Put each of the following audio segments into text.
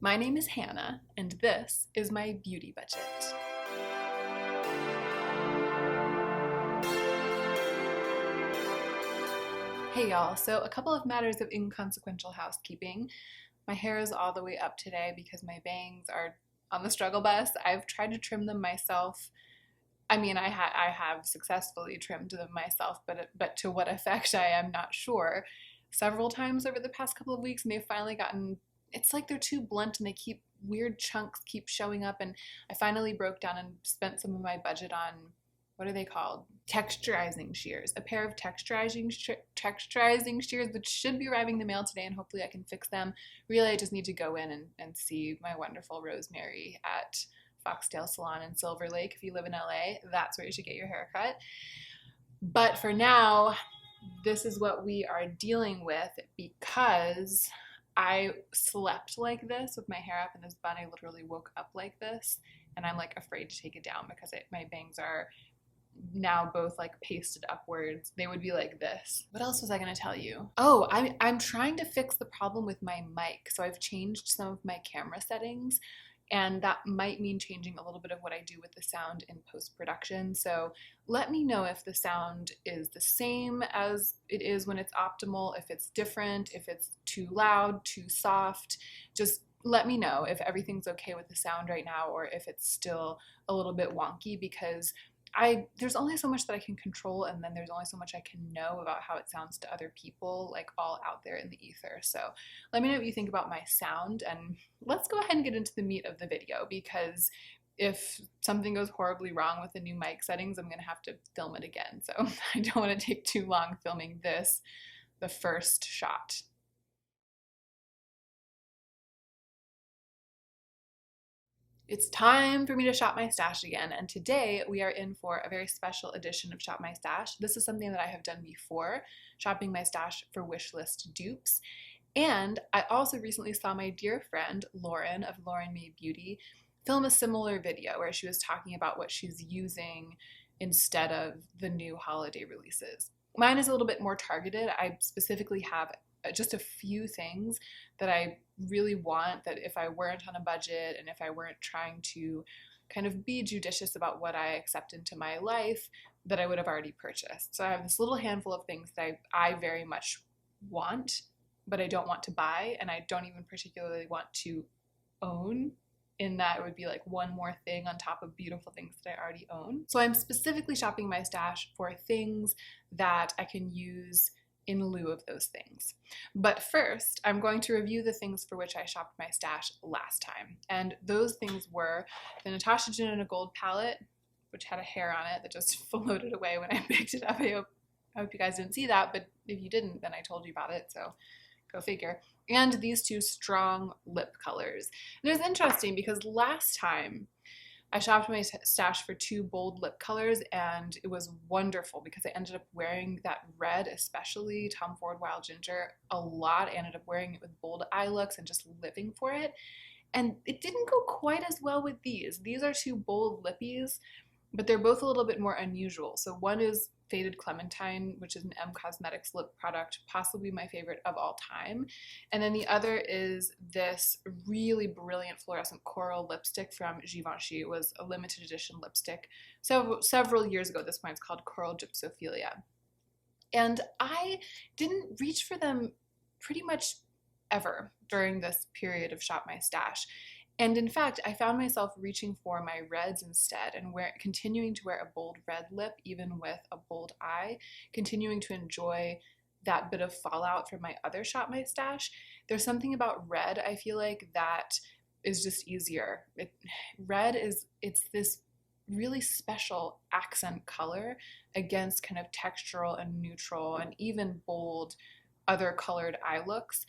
My name is Hannah, and this is my beauty budget. Hey y'all, so a couple of matters of inconsequential housekeeping. My hair is all the way up today because my bangs are on the struggle bus. I've tried to trim them myself. I mean, I have successfully trimmed them myself, but to what effect I am not sure. Several times over the past couple of weeks, and they've finally gotten, it's like they're too blunt and weird chunks keep showing up, and I finally broke down and spent some of my budget on, what are they called? Texturizing shears. A pair of texturizing shears, which should be arriving in the mail today, and hopefully I can fix them. Really, I just need to go in and see my wonderful Rosemary at Foxtail Salon in Silver Lake. If you live in LA, that's where you should get your hair cut. But for now, this is what we are dealing with because I slept like this with my hair up in this bun. I literally woke up like this, and I'm like afraid to take it down because my bangs are now both like pasted upwards. They would be like this. What else was I going to tell you? Oh, I'm trying to fix the problem with my mic. So I've changed some of my camera settings, and that might mean changing a little bit of what I do with the sound in post-production. So let me know if the sound is the same as it is when it's optimal, if it's different, if it's too loud, too soft. Just let me know if everything's okay with the sound right now or if it's still a little bit wonky, because there's only so much that I can control, and then there's only so much I can know about how it sounds to other people, like all out there in the ether. So let me know what you think about my sound, and let's go ahead and get into the meat of the video, because if something goes horribly wrong with the new mic settings, I'm gonna have to film it again. So I don't want to take too long filming this, the first shot. It's time for me to shop my stash again, and today we are in for a very special edition of Shop My Stash. This is something that I have done before, shopping my stash for WISHLIST dupes, and I also recently saw my dear friend Lauren of Lauren May Beauty film a similar video where she was talking about what she's using instead of the new holiday releases. Mine is a little bit more targeted. I specifically have just a few things that I really want, that if I weren't on a budget and if I weren't trying to kind of be judicious about what I accept into my life, that I would have already purchased. So I have this little handful of things that I very much want, but I don't want to buy, and I don't even particularly want to own, in that it would be like one more thing on top of beautiful things that I already own. So I'm specifically shopping my stash for things that I can use in lieu of those things. But first, I'm going to review the things for which I shopped my stash last time. And those things were the Natasha Denona Gold palette, which had a hair on it that just floated away when I picked it up. I hope you guys didn't see that, but if you didn't, then I told you about it, so go figure. And these two strong lip colors. And it was interesting because last time I shopped my stash for two bold lip colors, and it was wonderful because I ended up wearing that red, especially Tom Ford Wild Ginger, a lot. I ended up wearing it with bold eye looks and just living for it. And it didn't go quite as well with these. These are two bold lippies, but they're both a little bit more unusual. So one is Faded Clementine, which is an M Cosmetics lip product, possibly my favorite of all time. And then the other is this really brilliant fluorescent coral lipstick from Givenchy. It was a limited edition lipstick several years ago. This one is called Coral Gypsophelia. And I didn't reach for them pretty much ever during this period of Shop My Stash. And in fact, I found myself reaching for my reds instead, and continuing to wear a bold red lip, even with a bold eye, continuing to enjoy that bit of fallout from my other Shop My Stash. There's something about red, I feel like, that is just easier. It's this really special accent color against kind of textural and neutral and even bold other colored eye looks.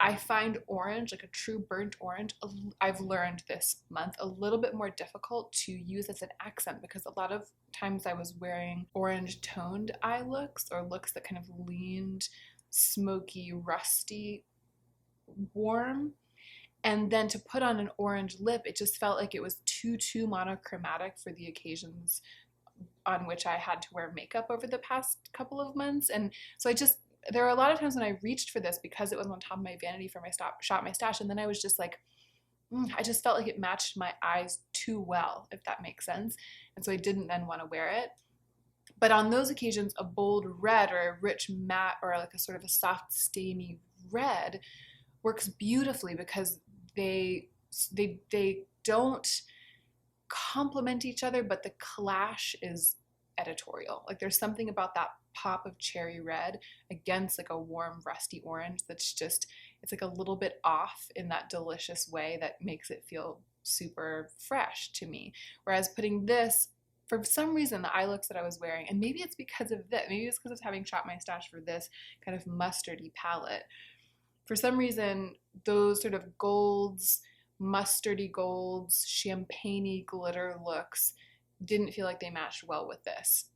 I find orange, like a true burnt orange, I've learned this month, a little bit more difficult to use as an accent, because a lot of times I was wearing orange toned eye looks, or looks that kind of leaned smoky, rusty, warm. And then to put on an orange lip, it just felt like it was too monochromatic for the occasions on which I had to wear makeup over the past couple of months. And so there were a lot of times when I reached for this because it was on top of my vanity for my Shop My Stash, and then I was just like, I just felt like it matched my eyes too well, if that makes sense. And so I didn't then want to wear it. But on those occasions, a bold red or a rich matte or like a sort of a soft stainy red works beautifully because they don't complement each other, but the clash is editorial. Like there's something about that pop of cherry red against like a warm rusty orange that's just, it's like a little bit off in that delicious way that makes it feel super fresh to me. Whereas putting this, for some reason, the eye looks that I was wearing, and maybe it's because of this, maybe it's because of having shot my stash for this kind of mustardy palette. For some reason, those sort of golds, mustardy golds, champagne-y glitter looks didn't feel like they matched well with this.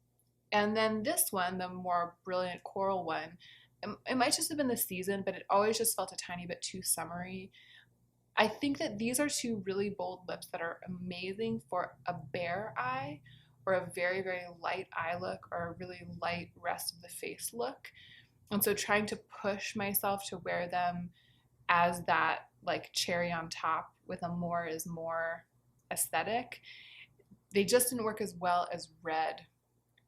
And then this one, the more brilliant coral one, it might just have been the season, but it always just felt a tiny bit too summery. I think that these are two really bold lips that are amazing for a bare eye or a very, very light eye look or a really light rest of the face look. And so trying to push myself to wear them as that like cherry on top with a more is more aesthetic, they just didn't work as well as red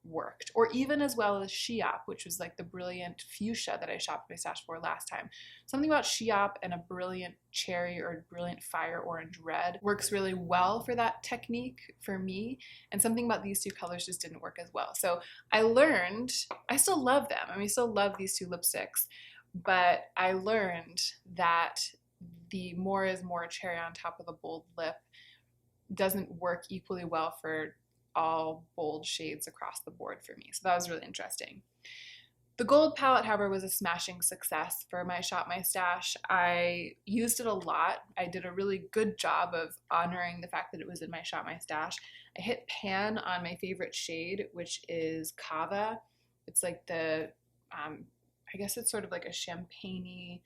worked, or even as well as Sheop, which was like the brilliant fuchsia that I shopped my stash for last time. Something about Sheop and a brilliant cherry or brilliant fire orange red works really well for that technique for me, and something about these two colors just didn't work as well. So I learned, I still love them, I mean, I still love these two lipsticks, but I learned that the more is more cherry on top of the bold lip doesn't work equally well for all bold shades across the board for me. So that was really interesting. The gold palette, however, was a smashing success for my Shop My Stash. I used it a lot. I did a really good job of honoring the fact that it was in my Shop My Stash. I hit pan on my favorite shade, which is Kava. It's like the, I guess it's sort of like a champagne-y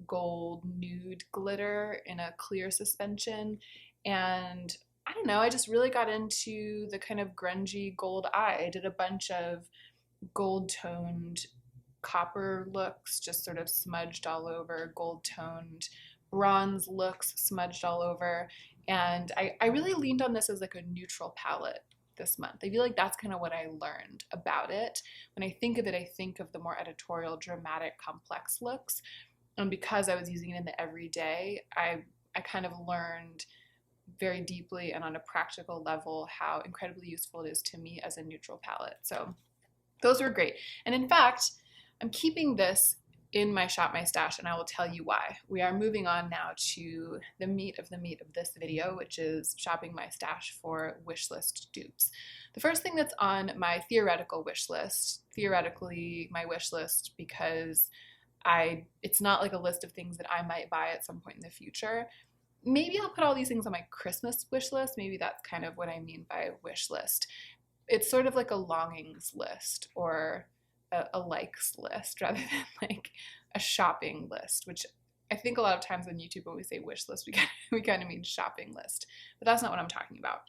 gold nude glitter in a clear suspension. And I don't know, I just really got into the kind of grungy gold eye. I did a bunch of gold toned copper looks, just sort of smudged all over, gold toned bronze looks smudged all over. And I really leaned on this as like a neutral palette this month. I feel like that's kind of what I learned about it. When I think of it, I think of the more editorial, dramatic, complex looks. And because I was using it in the everyday, I kind of learned very deeply and on a practical level how incredibly useful it is to me as a neutral palette. So those were great. And in fact, I'm keeping this in my Shop My Stash, and I will tell you why. We are moving on now to the meat of this video, which is shopping my stash for wishlist dupes. The first thing that's on my theoretical wish list, theoretically my wish list because it's not like a list of things that I might buy at some point in the future. Maybe I'll put all these things on my Christmas wish list. Maybe that's kind of what I mean by wish list. It's sort of like a longings list or a likes list rather than like a shopping list, which I think a lot of times on YouTube when we say wish list, we kind of mean shopping list, but that's not what I'm talking about.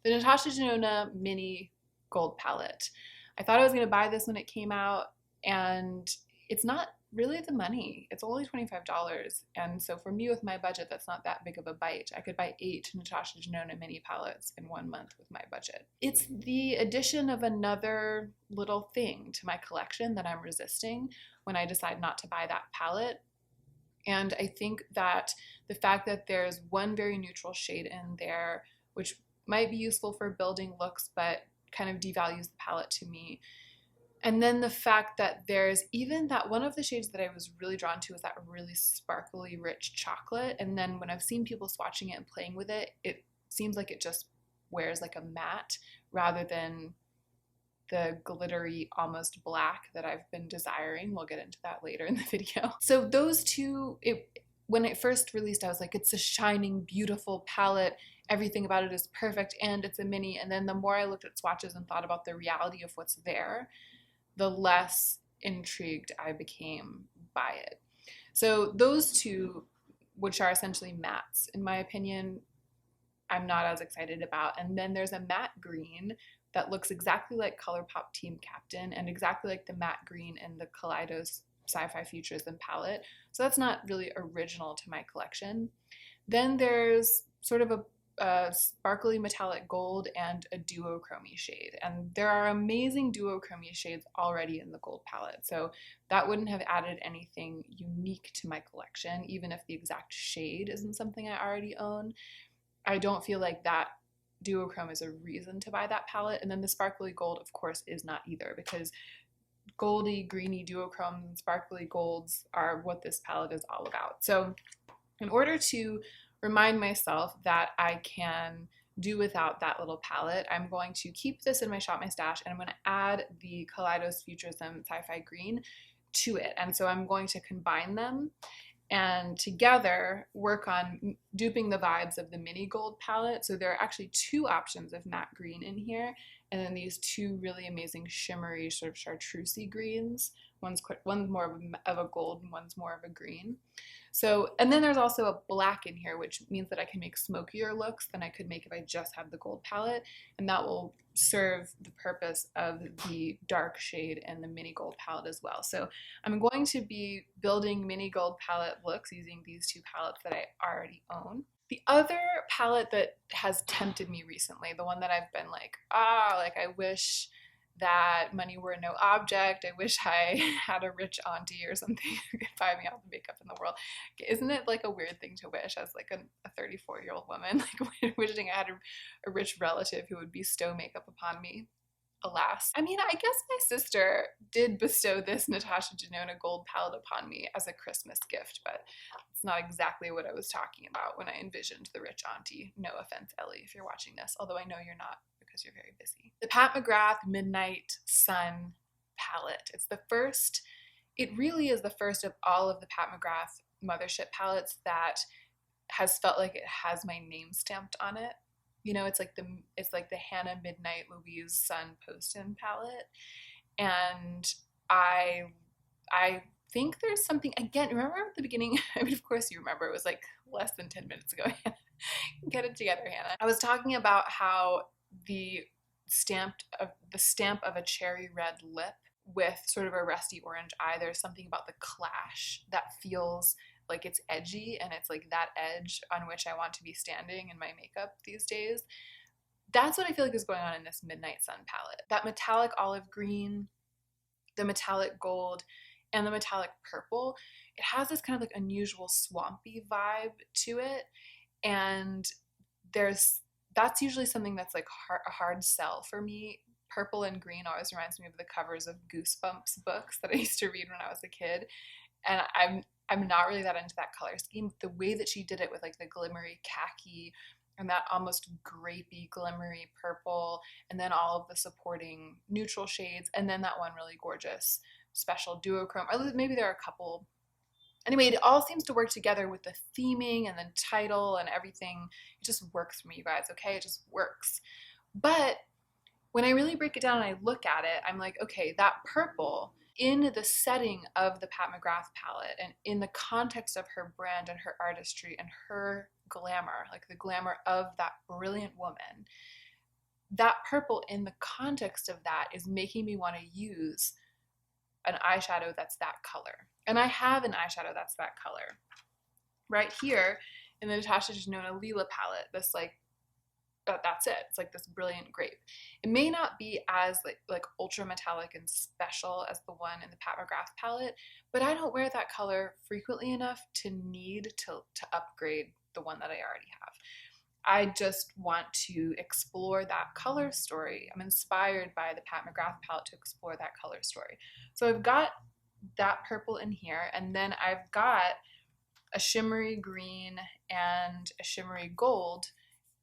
The Natasha Denona Mini Gold Palette. I thought I was going to buy this when it came out, and it's not really the money. It's only $25, and so for me with my budget, that's not that big of a bite. I could buy 8 Natasha Denona mini palettes in 1 month with my budget. It's the addition of another little thing to my collection that I'm resisting when I decide not to buy that palette. And I think that the fact that there's one very neutral shade in there, which might be useful for building looks, but kind of devalues the palette to me. And then the fact that there's even that one of the shades that I was really drawn to is that really sparkly, rich chocolate. And then when I've seen people swatching it and playing with it, it seems like it just wears like a matte rather than the glittery, almost black that I've been desiring. We'll get into that later in the video. So those two, when it first released, I was like, it's a shining, beautiful palette. Everything about it is perfect, and it's a mini. And then the more I looked at swatches and thought about the reality of what's there, the less intrigued I became by it. So those two, which are essentially mattes, in my opinion, I'm not as excited about. And then there's a matte green that looks exactly like ColourPop Team Captain and exactly like the matte green in the Kaleidos Sci-Fi Futurism palette. So that's not really original to my collection. Then there's sort of a sparkly metallic gold and a duochrome shade. And there are amazing duochrome shades already in the gold palette, so that wouldn't have added anything unique to my collection, even if the exact shade isn't something I already own. I don't feel like that duochrome is a reason to buy that palette. And then the sparkly gold, of course, is not either, because goldy, greeny duochromes and sparkly golds are what this palette is all about. So in order to remind myself that I can do without that little palette, I'm going to keep this in my Shop My Stash, and I'm going to add the Kaleidos Futurism Sci-Fi Green to it. And so I'm going to combine them and together work on duping the vibes of the mini gold palette. So there are actually two options of matte green in here, and then these two really amazing shimmery sort of chartreusey greens. One's more of a gold and one's more of a green. So, and then there's also a black in here, which means that I can make smokier looks than I could make if I just had the gold palette, and that will serve the purpose of the dark shade and the mini gold palette as well. So I'm going to be building mini gold palette looks using these two palettes that I already own. The other palette that has tempted me recently, the one that I've been like, I wish that money were no object. I wish I had a rich auntie or something who could buy me all the makeup in the world. Isn't it like a weird thing to wish as like a 34-year-old woman, like wishing I had a rich relative who would bestow makeup upon me? Alas. I mean, I guess my sister did bestow this Natasha Denona gold palette upon me as a Christmas gift, but it's not exactly what I was talking about when I envisioned the rich auntie. No offense, Ellie, if you're watching this, although I know you're not because you're very busy. The Pat McGrath Midnight Sun palette. It really is the first of all of the Pat McGrath Mothership palettes that has felt like it has my name stamped on it. You know, it's like the Hannah Midnight Louise Poston palette, and I think there's something, again, remember at the beginning, I mean, of course you remember, it was like less than 10 minutes ago. Get it together, Hannah. I was talking about how the stamp of a cherry red lip with sort of a rusty orange eye, there's something about the clash that feels like it's edgy, and it's like that edge on which I want to be standing in my makeup these days. That's what I feel like is going on in this Midnight Sun palette. That metallic olive green, the metallic gold, and the metallic purple, it has this kind of like unusual swampy vibe to it, and that's usually something that's like a hard sell for me. Purple and green always reminds me of the covers of Goosebumps books that I used to read when I was a kid, and I'm not really that into that color scheme. The way that she did it with like the glimmery khaki and that almost grapey glimmery purple, and then all of the supporting neutral shades, and then that one really gorgeous special duochrome, or maybe there are a couple. Anyway, it all seems to work together with the theming and the title and everything. It just works for me, you guys, okay? It just works. But when I really break it down and I look at it, I'm like, okay, that purple, in the setting of the Pat McGrath palette and in the context of her brand and her artistry and her glamour, like the glamour of that brilliant woman, that purple in the context of that is making me want to use an eyeshadow that's that color. And I have an eyeshadow that's that color. Right here in the Natasha Denona Lila palette, this like, that's it. It's like this brilliant grape. It may not be as like ultra metallic and special as the one in the Pat McGrath palette, but I don't wear that color frequently enough to need to upgrade the one that I already have. I just want to explore that color story. I'm inspired by the Pat McGrath palette to explore that color story. So I've got that purple in here, and then I've got a shimmery green and a shimmery gold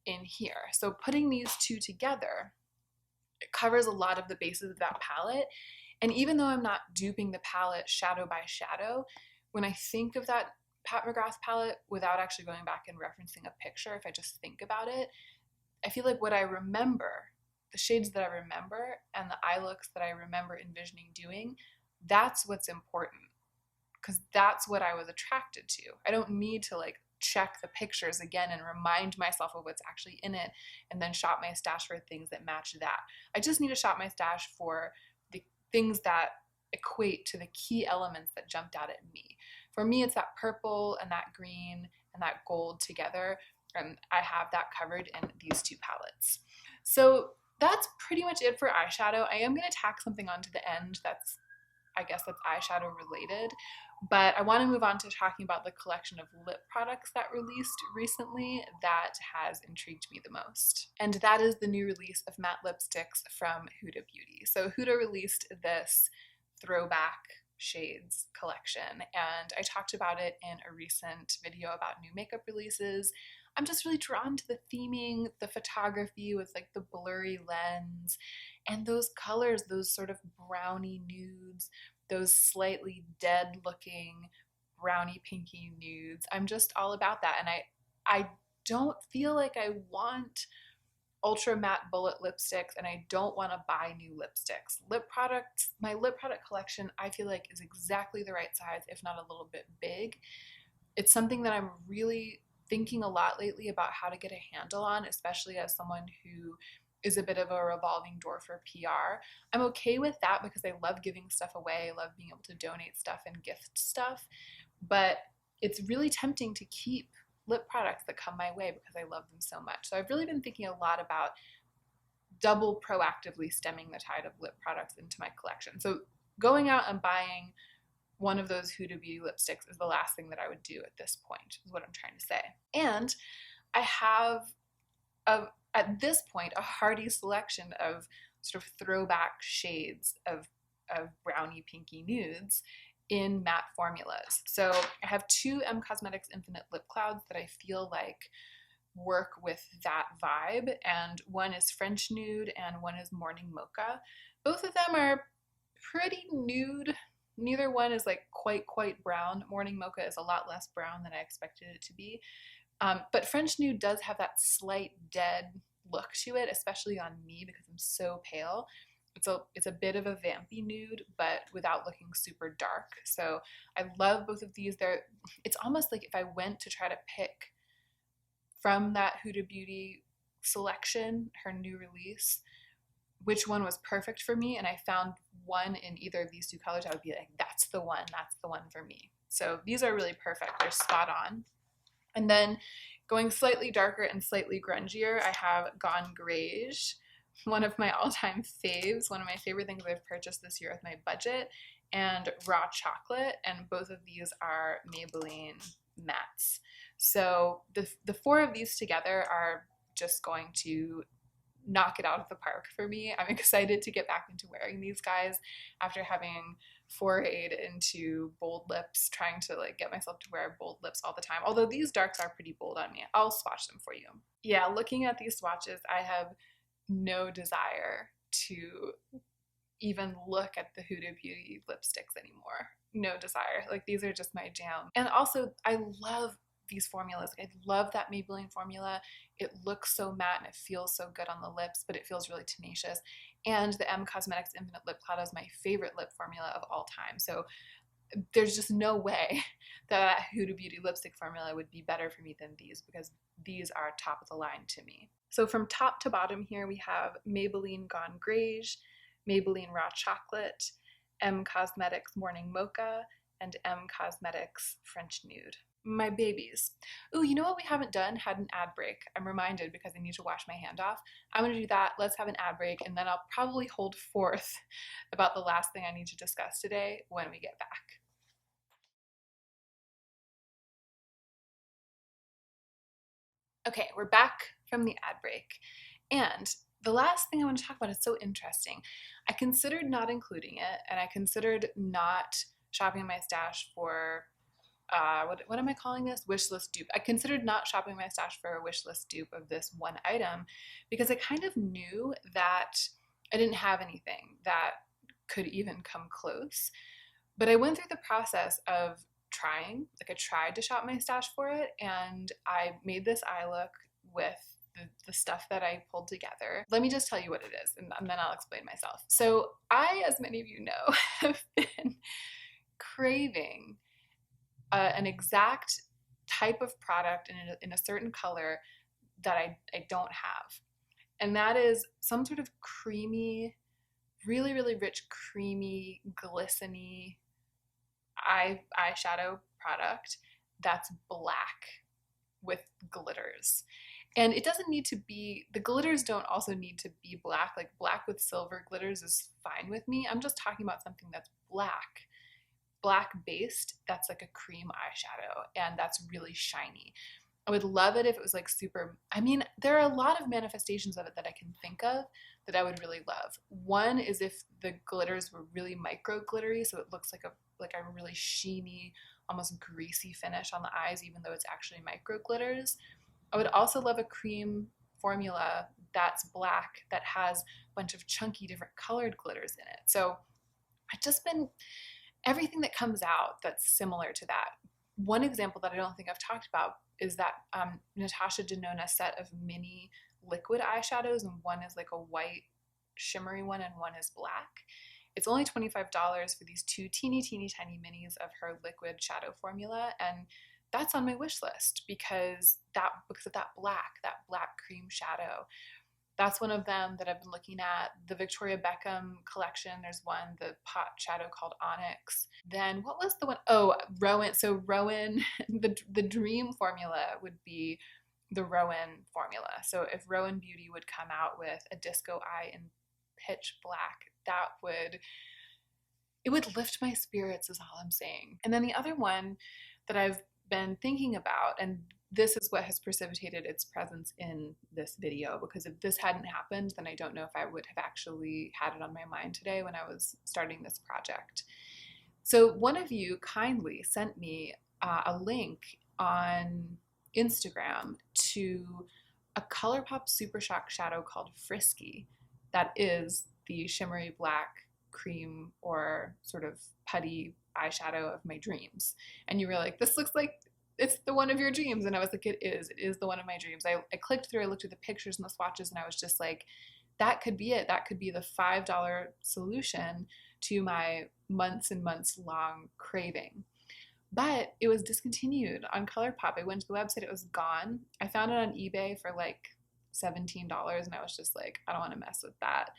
in here. So putting these two together, it covers a lot of the bases of that palette. And even though I'm not duping the palette shadow by shadow, when I think of that Pat McGrath palette without actually going back and referencing a picture, if I just think about it, I feel like what I remember, the shades that I remember and the eye looks that I remember envisioning doing, that's what's important, because that's what I was attracted to. I don't need to like check the pictures again and remind myself of what's actually in it and then shop my stash for things that match that. I just need to shop my stash for the things that equate to the key elements that jumped out at me. For me, it's that purple and that green and that gold together. And I have that covered in these two palettes. So that's pretty much it for eyeshadow. I am going to tack something onto the end I guess that's eyeshadow related, but I want to move on to talking about the collection of lip products that released recently that has intrigued me the most. And that is the new release of matte lipsticks from Huda Beauty. So Huda released this throwback shades collection, and I talked about it in a recent video about new makeup releases. I'm just really drawn to the theming, the photography with like the blurry lens, and those colors, those sort of brownie nudes, those slightly dead looking brownie pinky nudes. I'm just all about that, and I don't feel like I want ultra matte bullet lipsticks, and I don't want to buy new lipsticks. Lip products, my lip product collection, I feel like is exactly the right size, if not a little bit big. It's something that I'm really thinking a lot lately about how to get a handle on, especially as someone who is a bit of a revolving door for PR. I'm okay with that because I love giving stuff away. I love being able to donate stuff and gift stuff, but it's really tempting to keep lip products that come my way because I love them so much. So I've really been thinking a lot about double proactively stemming the tide of lip products into my collection. So going out and buying one of those Huda Beauty lipsticks is the last thing that I would do at this point, is what I'm trying to say. And I have, at this point, a hearty selection of sort of throwback shades of brownie pinky nudes in matte formulas. So I have two Cosmetics Infinite Lip Clouds that I feel like work with that vibe, and one is French Nude and one is Morning Mocha. Both of them are pretty nude. Neither one is like quite brown. Morning Mocha is a lot less brown than I expected it to be. But French Nude does have that slight dead look to it, especially on me because I'm so pale. It's a bit of a vampy nude, but without looking super dark. So I love both of these. It's almost like if I went to try to pick from that Huda Beauty selection, her new release, which one was perfect for me, and I found one in either of these two colors, I would be like, that's the one for me. So these are really perfect. They're spot on. And then going slightly darker and slightly grungier, I have Gone Greige, one of my all-time faves, one of my favorite things I've purchased this year with my budget, and Raw Chocolate, and both of these are Maybelline mattes. So the four of these together are just going to knock it out of the park for me. I'm excited to get back into wearing these guys after having forayed into bold lips, trying to like get myself to wear bold lips all the time. Although these darks are pretty bold on me. I'll swatch them for you. Yeah, looking at these swatches, I have no desire to even look at the Huda Beauty lipsticks anymore. No desire. Like, these are just my jam. And also, I love these formulas. I love that Maybelline formula. It looks so matte and it feels so good on the lips, but it feels really tenacious. And the Cosmetics Infinite Lip Cloud is my favorite lip formula of all time. So there's just no way that Huda Beauty lipstick formula would be better for me than these, because these are top of the line to me. So from top to bottom here, we have Maybelline Gone Greige, Maybelline Raw Chocolate, Cosmetics Morning Mocha, and Cosmetics French Nude. My babies. Ooh, you know what we haven't done? Had an ad break. I'm reminded because I need to wash my hand off. I'm gonna do that. Let's have an ad break, and then I'll probably hold forth about the last thing I need to discuss today when we get back. Okay, we're back from the ad break. And the last thing I want to talk about is so interesting. I considered not including it, and I considered not shopping my stash for what am I calling this? Wishlist dupe. I considered not shopping my stash for a wishlist dupe of this one item because I kind of knew that I didn't have anything that could even come close. But I went through the process of trying. Like, I tried to shop my stash for it, and I made this eye look with the stuff that I pulled together. Let me just tell you what it is, and then I'll explain myself. So I, as many of you know, have been craving an exact type of product in a certain color that I don't have. And that is some sort of creamy, really rich, creamy, glistening eyeshadow product that's black. with glitters. And it doesn't need to be, the glitters don't also need to be black. Like black with silver glitters is fine with me. I'm just talking about something that's black based, that's like a cream eyeshadow and that's really shiny. I would love it if it was like super, I mean, there are a lot of manifestations of it that I can think of that I would really love. One is if the glitters were really micro glittery, so it looks like a really sheeny, almost greasy finish on the eyes, even though it's actually micro glitters. I would also love a cream formula that's black that has a bunch of chunky different colored glitters in it. So I've just been, everything that comes out that's similar to that. One example that I don't think I've talked about is that Natasha Denona set of mini liquid eyeshadows, and one is like a white shimmery one and one is black. It's only $25 for these two teeny tiny minis of her liquid shadow formula, and that's on my wish list because of that black cream shadow. That's one of them that I've been looking at. The Victoria Beckham collection, there's one, the pot shadow called Onyx. Then what was the one? Oh, Rowan. So Rowan, the dream formula would be the Rowan formula. So if Rowan Beauty would come out with a disco eye in pitch black, it would lift my spirits is all I'm saying. And then the other one that I've been thinking about, and this is what has precipitated its presence in this video, because if this hadn't happened, then I don't know if I would have actually had it on my mind today when I was starting this project. So one of you kindly sent me a link on Instagram to a ColourPop Super Shock shadow called Frisky that is the shimmery black cream or sort of putty eyeshadow of my dreams. And you were like, this looks like it's the one of your dreams. And I was like, it is the one of my dreams. I clicked through, I looked at the pictures and the swatches, and I was just like, that could be it. That could be the $5 solution to my months and months long craving. But it was discontinued on ColourPop. I went to the website, it was gone. I found it on eBay for like $17, and I was just like, I don't want to mess with that.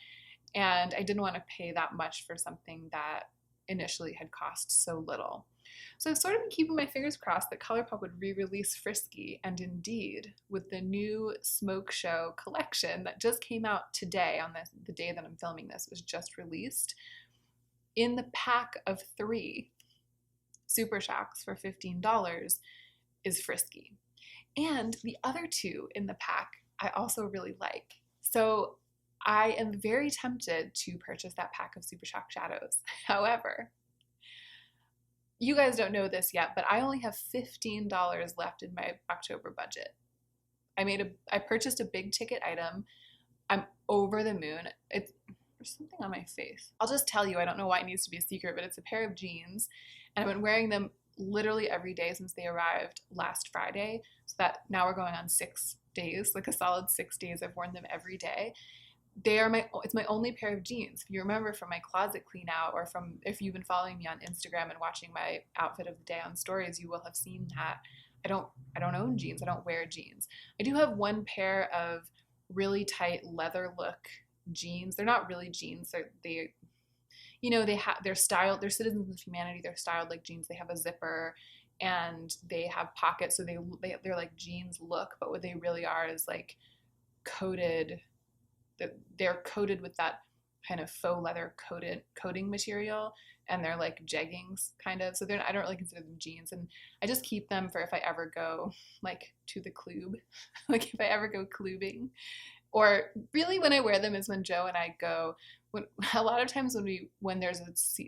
And I didn't want to pay that much for something that initially had cost so little. So I've sort of been keeping my fingers crossed that ColourPop would re-release Frisky, and indeed, with the new Smoke Show collection that just came out today, on the day that I'm filming this, was just released, in the pack of 3 Super Shocks for $15 is Frisky. And the other 2 in the pack I also really like. So I am very tempted to purchase that pack of Super Shock shadows. However, you guys don't know this yet, but I only have $15 left in my October budget. I purchased a big ticket item. I'm over the moon. There's something on my face. I'll just tell you, I don't know why it needs to be a secret, but it's a pair of jeans, and I've been wearing them literally every day since they arrived last Friday. So that now we're going on 6 days, like a solid 6 days. I've worn them every day. It's my only pair of jeans. If you remember from my closet clean out, or from if you've been following me on Instagram and watching my outfit of the day on stories, you will have seen that I don't own jeans. I don't wear jeans. I do have one pair of really tight leather look jeans. They're not really jeans. They're styled. They're citizens of humanity. They're styled like jeans. They have a zipper and they have pockets, so they're like jeans look, but what they really are is like coated. They're coated with that kind of faux leather coating material, and they're like jeggings kind of. So I don't really consider them jeans, and I just keep them for if I ever go like to the club, like if I ever go clubbing, or really when I wear them is when Joe and I go. A lot of times when there's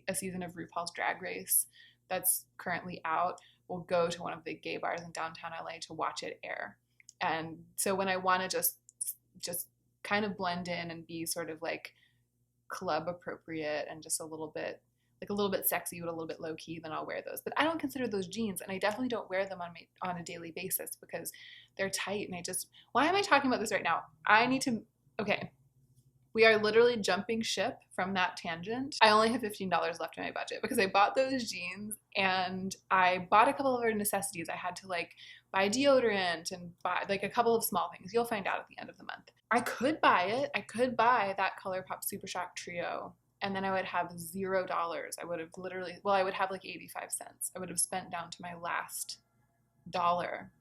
a season of RuPaul's Drag Race that's currently out, we'll go to one of the gay bars in downtown LA to watch it air. And so when I want to just kind of blend in and be sort of like club appropriate and just a little bit sexy but a little bit low key, then I'll wear those. But I don't consider those jeans, and I definitely don't wear them on a daily basis because they're tight, and why am I talking about this right now? Okay. We are literally jumping ship from that tangent. I only have $15 left in my budget because I bought those jeans and I bought a couple of other necessities. I had to like buy deodorant and buy like a couple of small things. You'll find out at the end of the month. I could buy it. I could buy that ColourPop Super Shock trio, and then I would have $0. I would have like 85 cents. I would have spent down to my last dollar.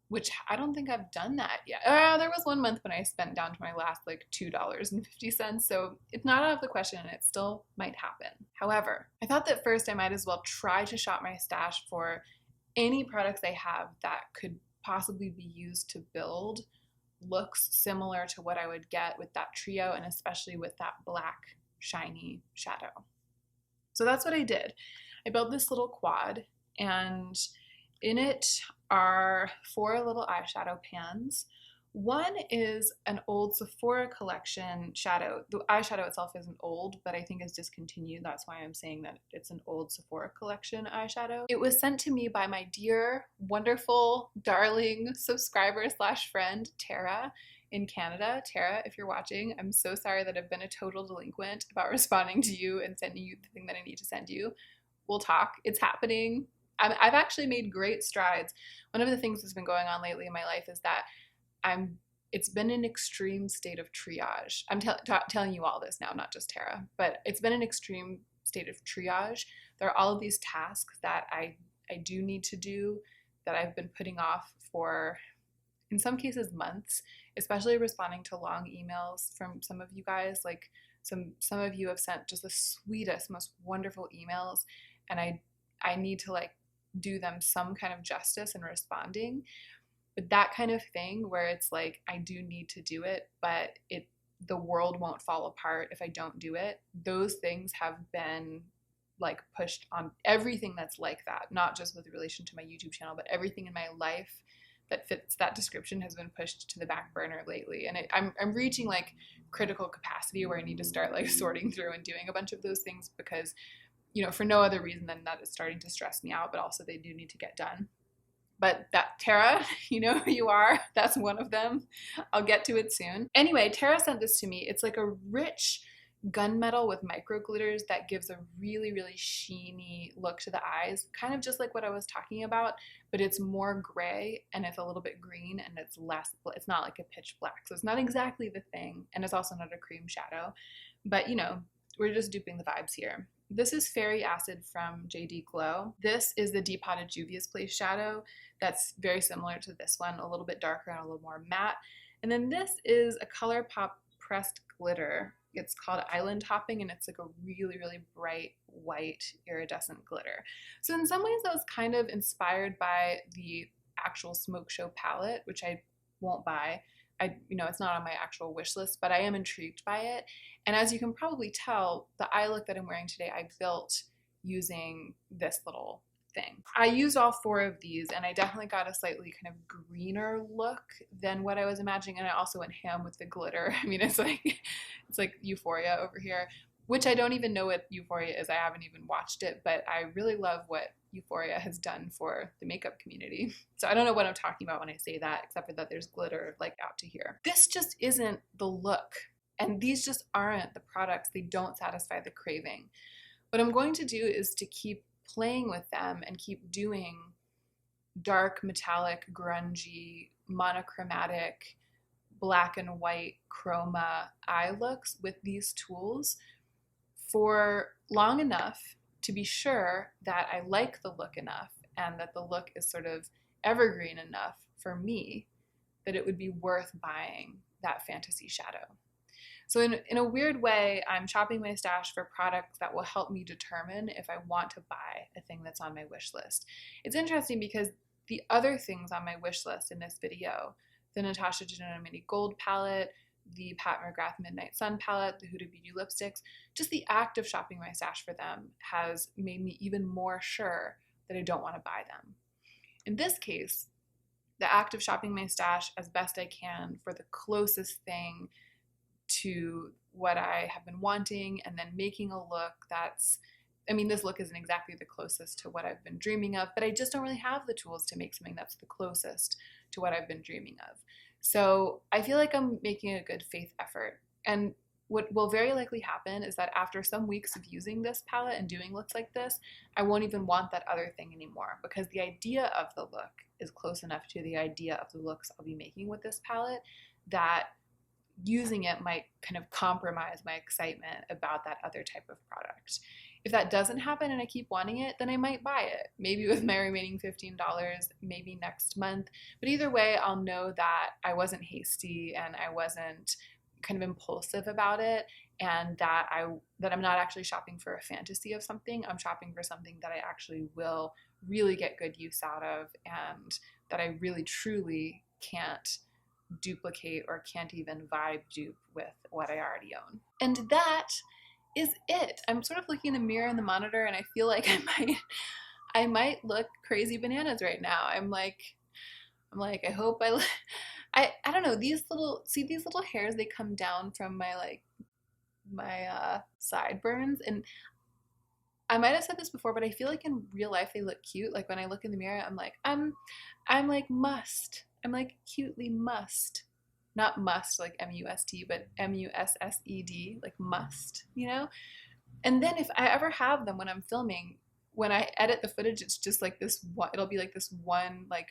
which I don't think I've done that yet. There was one month when I spent down to my last like $2.50, so it's not out of the question and it still might happen. However, I thought that first I might as well try to shop my stash for any products I have that could possibly be used to build looks similar to what I would get with that trio, and especially with that black shiny shadow. So that's what I did. I built this little quad, and in it are 4 little eyeshadow pans. One is an old Sephora collection shadow. The eyeshadow itself isn't old, but I think it's discontinued. That's why I'm saying that it's an old Sephora collection eyeshadow. It was sent to me by my dear, wonderful, darling subscriber / friend, Tara, in Canada. Tara, if you're watching, I'm so sorry that I've been a total delinquent about responding to you and sending you the thing that I need to send you. We'll talk. It's happening. I've actually made great strides. One of the things that's been going on lately in my life is that it's been an extreme state of triage. I'm telling you all this now, not just Tara, but it's been an extreme state of triage. There are all of these tasks that I do need to do that I've been putting off for, in some cases, months, especially responding to long emails from some of you guys. Like some of you have sent just the sweetest, most wonderful emails, and I need to like do them some kind of justice in responding. But that kind of thing where it's like, I do need to do it, but the world won't fall apart if I don't do it. Those things have been like pushed on everything that's like that, not just with relation to my YouTube channel, but everything in my life that fits that description has been pushed to the back burner lately. And I'm reaching like critical capacity where I need to start like sorting through and doing a bunch of those things because, you know, for no other reason than that it's starting to stress me out, but also they do need to get done. But that, Tara, you know who you are. That's one of them. I'll get to it soon. Anyway, Tara sent this to me. It's like a rich gunmetal with micro glitters that gives a really, really sheeny look to the eyes. Kind of just like what I was talking about, but it's more gray and it's a little bit green and it's not like a pitch black. So it's not exactly the thing. And it's also not a cream shadow. But, you know, we're just duping the vibes here. This is Fairy Acid from JD Glow. This is the Depotted Juvia's Place shadow. That's very similar to this one, a little bit darker and a little more matte. And then this is a ColourPop pressed glitter. It's called Island Hopping, and it's like a really, really bright white iridescent glitter. So in some ways that was kind of inspired by the actual Smoke Show palette, which I won't buy. You know, it's not on my actual wish list, but I am intrigued by it. And as you can probably tell, the eye look that I'm wearing today, I built using this little thing. I used all 4 of these, and I definitely got a slightly kind of greener look than what I was imagining. And I also went ham with the glitter. I mean, it's like Euphoria over here, which I don't even know what Euphoria is. I haven't even watched it, but I really love what Euphoria has done for the makeup community. So I don't know what I'm talking about when I say that, except for that there's glitter like out to here. This just isn't the look, and these just aren't the products. They don't satisfy the craving. What I'm going to do is to keep playing with them and keep doing dark, metallic, grungy, monochromatic, black and white chroma eye looks with these tools for long enough to be sure that I like the look enough and that the look is sort of evergreen enough for me that it would be worth buying that fantasy shadow. So in a weird way, I'm shopping my stash for products that will help me determine if I want to buy a thing that's on my wish list. It's interesting because the other things on my wish list in this video, the Natasha Denona Mini Gold palette, the Pat McGrath Midnight Sun palette, the Huda Beauty lipsticks, just the act of shopping my stash for them has made me even more sure that I don't want to buy them. In this case, the act of shopping my stash as best I can for the closest thing to what I have been wanting, and then making a look that's, I mean, this look isn't exactly the closest to what I've been dreaming of, but I just don't really have the tools to make something that's the closest to what I've been dreaming of. So I feel like I'm making a good faith effort. And what will very likely happen is that after some weeks of using this palette and doing looks like this, I won't even want that other thing anymore, because the idea of the look is close enough to the idea of the looks I'll be making with this palette that using it might kind of compromise my excitement about that other type of product. If that doesn't happen and I keep wanting it, then I might buy it. Maybe with my remaining $15, maybe next month. But either way, I'll know that I wasn't hasty and I wasn't kind of impulsive about it, and that I'm not actually shopping for a fantasy of something. I'm shopping for something that I actually will really get good use out of, and that I really truly can't duplicate or can't even vibe dupe with what I already own. And that is it. I'm sort of looking in the mirror and the monitor, and I feel like I might look crazy bananas right now. I'm like, I hope I don't know, these little hairs, they come down from my sideburns, and I might have said this before, but I feel like in real life they look cute. Like when I look in the mirror, I'm like must. I'm like cutely must. Not must like M-U-S-T, but M-U-S-S-E-D, like must, you know? And then if I ever have them when I'm filming, when I edit the footage, it's just like this one, it'll be like this one, like,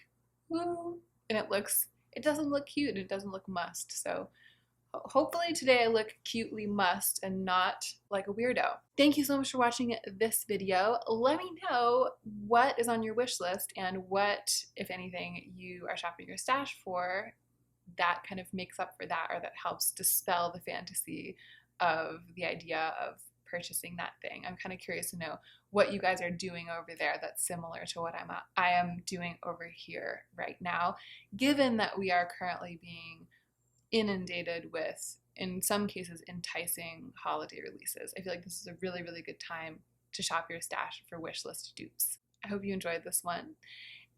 woo, and it doesn't look cute and it doesn't look must. So hopefully today I look cutely must and not like a weirdo. Thank you so much for watching this video. Let me know what is on your wish list and what, if anything, you are shopping your stash for that kind of makes up for that, or that helps dispel the fantasy of the idea of purchasing that thing. I'm kind of curious to know what you guys are doing over there that's similar to what I am doing over here right now, given that we are currently being inundated with, in some cases, enticing holiday releases. I feel like this is a really, really good time to shop your stash for wishlist dupes. I hope you enjoyed this one,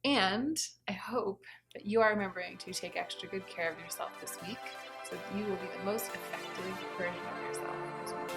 and I hope that you are remembering to take extra good care of yourself this week, so that you will be the most effective version of yourself this week.